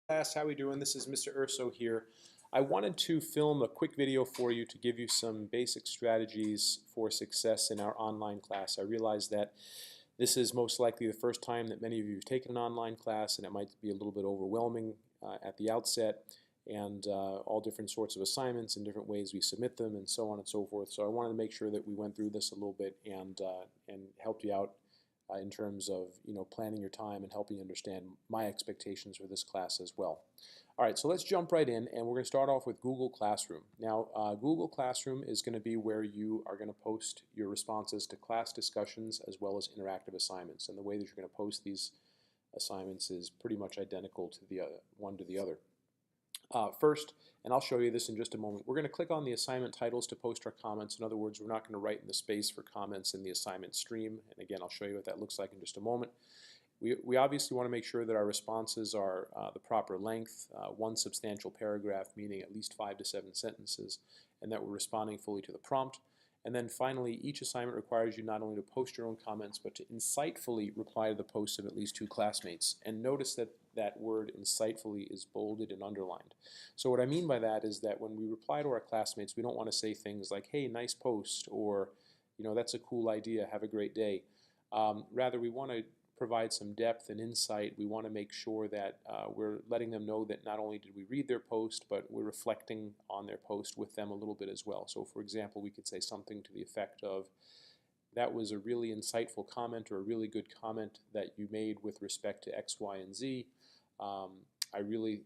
Class, how we doing? This is Mr. Urso here. I wanted to film a quick video for you to give you some basic strategies for success in our online class. I realize that this is most likely the first time that many of you have taken an online class, and it might be a little bit overwhelming at the outset, and all different sorts of assignments and different ways we submit them and so on and so forth. So I wanted to make sure that we went through this a little bit and helped you out in terms of planning your time and helping you understand my expectations for this class as well. All right, so let's jump right in, and we're going to start off with Google Classroom. Now, Google Classroom is going to be where you are going to post your responses to class discussions as well as interactive assignments. And the way that you're going to post these assignments is pretty much identical to the one to the other. First, and I'll show you this in just a moment, we're going to click on the assignment titles to post our comments. In other words, we're not going to write in the space for comments in the assignment stream. And again, I'll show you what that looks like in just a moment. We obviously want to make sure that our responses are the proper length, one substantial paragraph, meaning at least 5 to 7 sentences, and that we're responding fully to the prompt. And then finally, each assignment requires you not only to post your own comments, but to insightfully reply to the posts of at least 2 classmates. And notice that that word insightfully is bolded and underlined. So what I mean by that is that when we reply to our classmates, we don't want to say things like, hey, nice post, or, that's a cool idea, have a great day. Rather, we want to provide some depth and insight. We want to make sure that we're letting them know that not only did we read their post, but we're reflecting on their post with them a little bit as well. So for example, we could say something to the effect of, that was a really insightful comment or a really good comment that you made with respect to X, Y, and Z. I really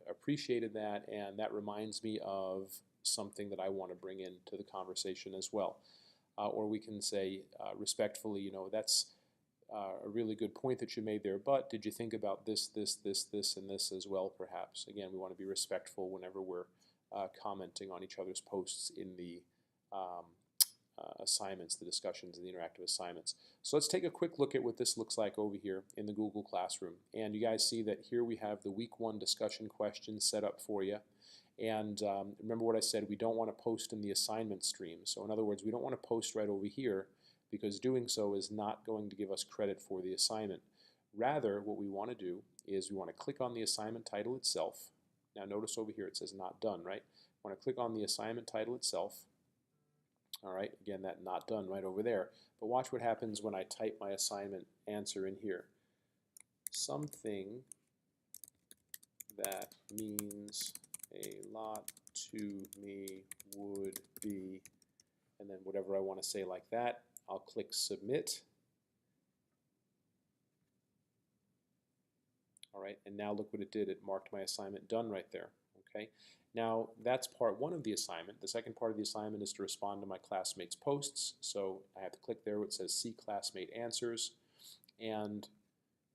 appreciated that, and that reminds me of something that I want to bring into the conversation as well. Or we can say respectfully, that's a really good point that you made there, but did you think about this, this, and this as well, perhaps? Again, we want to be respectful whenever we're commenting on each other's posts in the assignments, the discussions, and the interactive assignments. So let's take a quick look at what this looks like over here in the Google Classroom. And you guys see that here we have the week 1 discussion questions set up for you. And remember what I said, we don't want to post in the assignment stream. So in other words, we don't want to post right over here, because doing so is not going to give us credit for the assignment. Rather, what we want to do is we want to click on the assignment title itself. Now notice over here it says not done, right? I want to click on the assignment title itself. All right, again, that not done right over there. But watch what happens when I type my assignment answer in here. Something that means a lot to me would be, and then whatever I want to say like that. I'll click submit. All right, and now look what it did. It marked my assignment done right there. Okay, now that's part 1 of the assignment. The second part of the assignment is to respond to my classmates' posts. So I have to click there where it says see classmate answers, and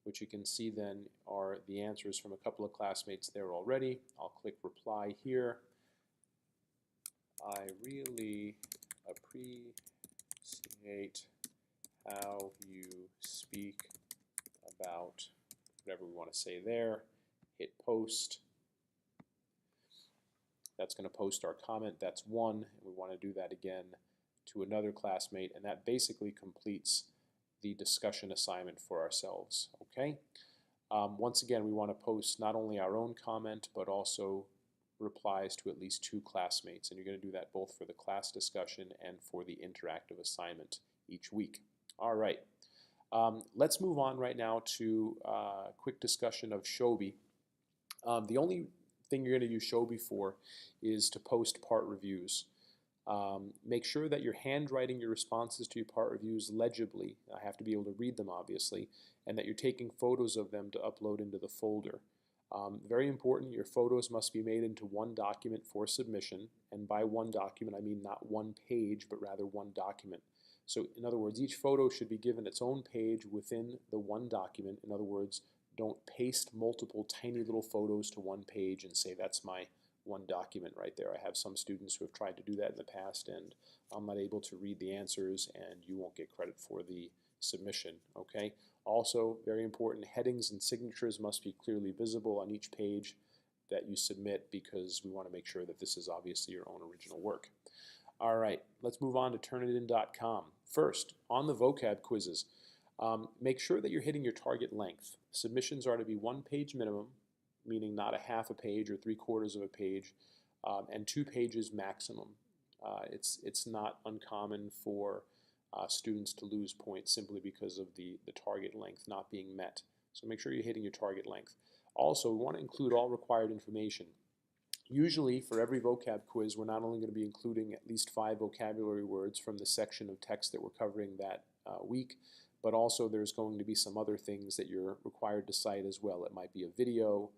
what you can see then are the answers from a couple of classmates there already. I'll click reply here. I really appreciate how you speak about whatever we want to say there. Hit post. That's going to post our comment. That's 1. And we want to do that again to another classmate, and that basically completes the discussion assignment for ourselves. Okay. Once again, we want to post not only our own comment, but also replies to at least 2 classmates, and you're going to do that both for the class discussion and for the interactive assignment each week. All right, let's move on right now to a quick discussion of Shobi. The only thing you're going to use Shobi for is to post part reviews. Make sure that you're handwriting your responses to your part reviews legibly. I have to be able to read them, obviously, and that you're taking photos of them to upload into the folder. Very important, your photos must be made into one document for submission, and by one document I mean not one page, but rather one document. So in other words, each photo should be given its own page within the one document. In other words, don't paste multiple tiny little photos to one page and say that's my one document right there. I have some students who have tried to do that in the past, and I'm not able to read the answers, and you won't get credit for the submission. Okay. Also, very important, headings and signatures must be clearly visible on each page that you submit, because we want to make sure that this is obviously your own original work. All right, let's move on to Turnitin.com. First, on the vocab quizzes, make sure that you're hitting your target length. Submissions are to be 1 page minimum, meaning not a half a page or 3/4 of a page, and 2 pages maximum. It's not uncommon for students to lose points simply because of the target length not being met. So make sure you're hitting your target length. Also, we want to include all required information. Usually, for every vocab quiz, we're not only going to be including at least 5 vocabulary words from the section of text that we're covering that week, but also there's going to be some other things that you're required to cite as well. It might be a video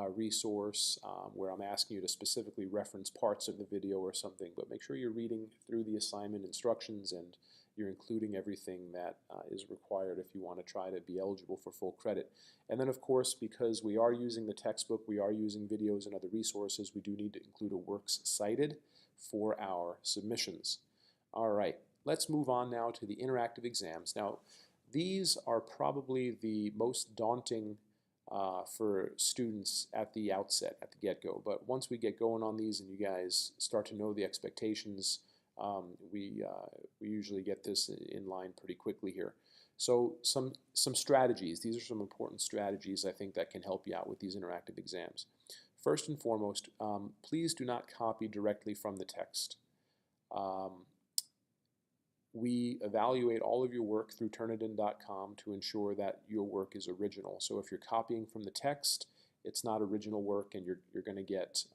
resource where I'm asking you to specifically reference parts of the video or something, but make sure you're reading through the assignment instructions and you're including everything that is required if you want to try to be eligible for full credit. And then of course, because we are using the textbook, we are using videos and other resources, we do need to include a works cited for our submissions. All right, let's move on now to the interactive exams. Now, these are probably the most daunting for students at the outset, at the get-go. But once we get going on these and you guys start to know the expectations, we usually get this in line pretty quickly here. So some strategies. These are some important strategies I think that can help you out with these interactive exams. First and foremost, please do not copy directly from the text. We evaluate all of your work through Turnitin.com to ensure that your work is original. So if you're copying from the text, it's not original work and you're going to get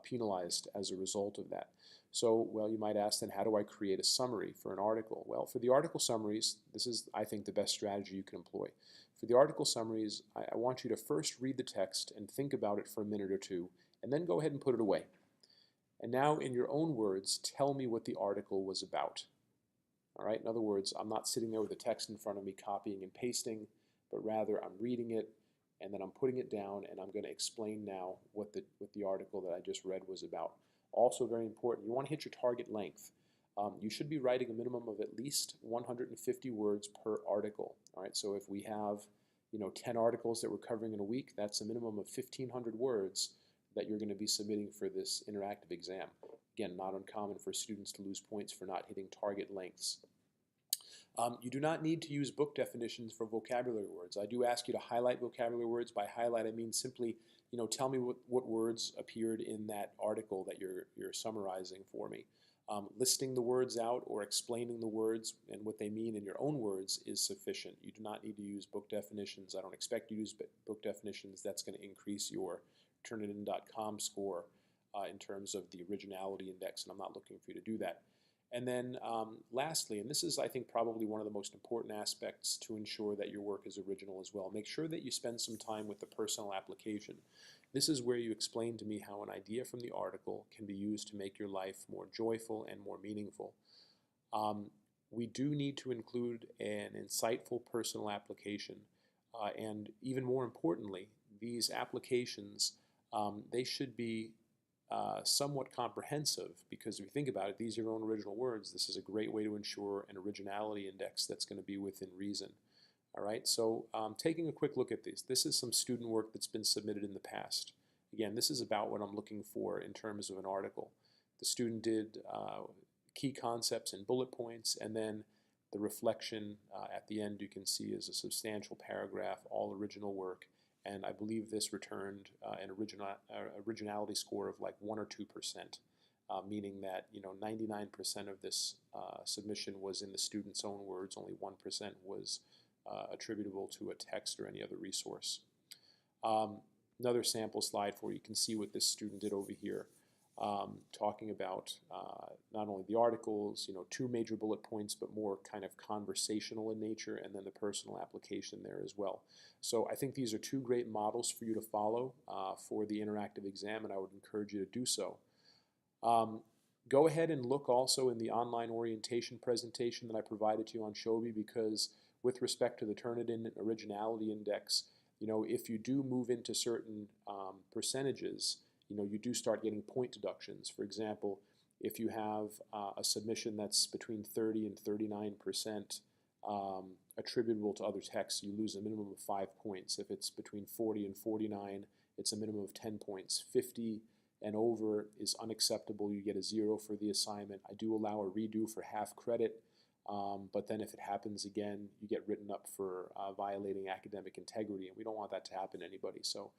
penalized as a result of that. So, well, you might ask then, how do I create a summary for an article? Well, for the article summaries, this is, I think, the best strategy you can employ. For the article summaries, I want you to first read the text and think about it for a minute or two, and then go ahead and put it away. And now, in your own words, tell me what the article was about. All right? In other words, I'm not sitting there with the text in front of me copying and pasting, but rather I'm reading it, and then I'm putting it down, and I'm going to explain now what the article that I just read was about. Also very important, you want to hit your target length. You should be writing a minimum of at least 150 words per article. All right? So if we have 10 articles that we're covering in a week, that's a minimum of 1,500 words that you're going to be submitting for this interactive exam. Again, not uncommon for students to lose points for not hitting target lengths. You do not need to use book definitions for vocabulary words. I do ask you to highlight vocabulary words. By highlight, I mean simply, tell me what words appeared in that article that you're summarizing for me. Listing the words out or explaining the words and what they mean in your own words is sufficient. You do not need to use book definitions. I don't expect you to use book definitions. That's going to increase your Turnitin.com score in terms of the originality index, and I'm not looking for you to do that. And then lastly, and this is, I think, probably one of the most important aspects to ensure that your work is original as well, make sure that you spend some time with the personal application. This is where you explain to me how an idea from the article can be used to make your life more joyful and more meaningful. We do need to include an insightful personal application. And even more importantly, these applications, they should be somewhat comprehensive, because if you think about it, these are your own original words. This is a great way to ensure an originality index that's going to be within reason. All right, so taking a quick look at these. This is some student work that's been submitted in the past. Again, this is about what I'm looking for in terms of an article. The student did key concepts and bullet points, and then the reflection at the end you can see is a substantial paragraph, all original work. And I believe this returned an originality score of like 1 or 2%, meaning that 99% of this submission was in the student's own words, only 1% was attributable to a text or any other resource. Another sample slide for you can see what this student did over here, talking about not only the articles, 2 major bullet points, but more kind of conversational in nature, and then the personal application there as well. So I think these are 2 great models for you to follow for the interactive exam, and I would encourage you to do so. Go ahead and look also in the online orientation presentation that I provided to you on Shobi, because with respect to the Turnitin Originality Index, if you do move into certain percentages, you do start getting point deductions. For example, if you have a submission that's between 30 and 39% attributable to other texts, you lose a minimum of 5 points. If it's between 40 and 49, it's a minimum of 10 points. 50 and over is unacceptable. You get a 0 for the assignment. I do allow a redo for half credit. But then if it happens again, you get written up for violating academic integrity, and we don't want that to happen to anybody. So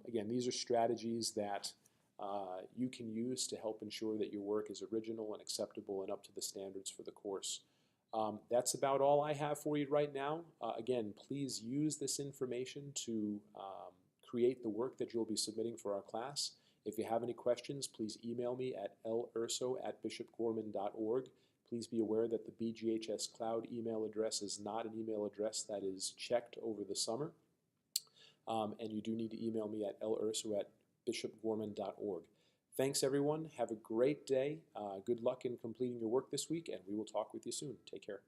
again, these are strategies that you can use to help ensure that your work is original and acceptable and up to the standards for the course. That's about all I have for you right now. Again, please use this information to create the work that you'll be submitting for our class. If you have any questions, please email me at lurso@bishopgorman.org. Please be aware that the BGHS Cloud email address is not an email address that is checked over the summer. And you do need to email me at lurso@bishopgorman.org. Thanks, everyone. Have a great day. Good luck in completing your work this week, and we will talk with you soon. Take care.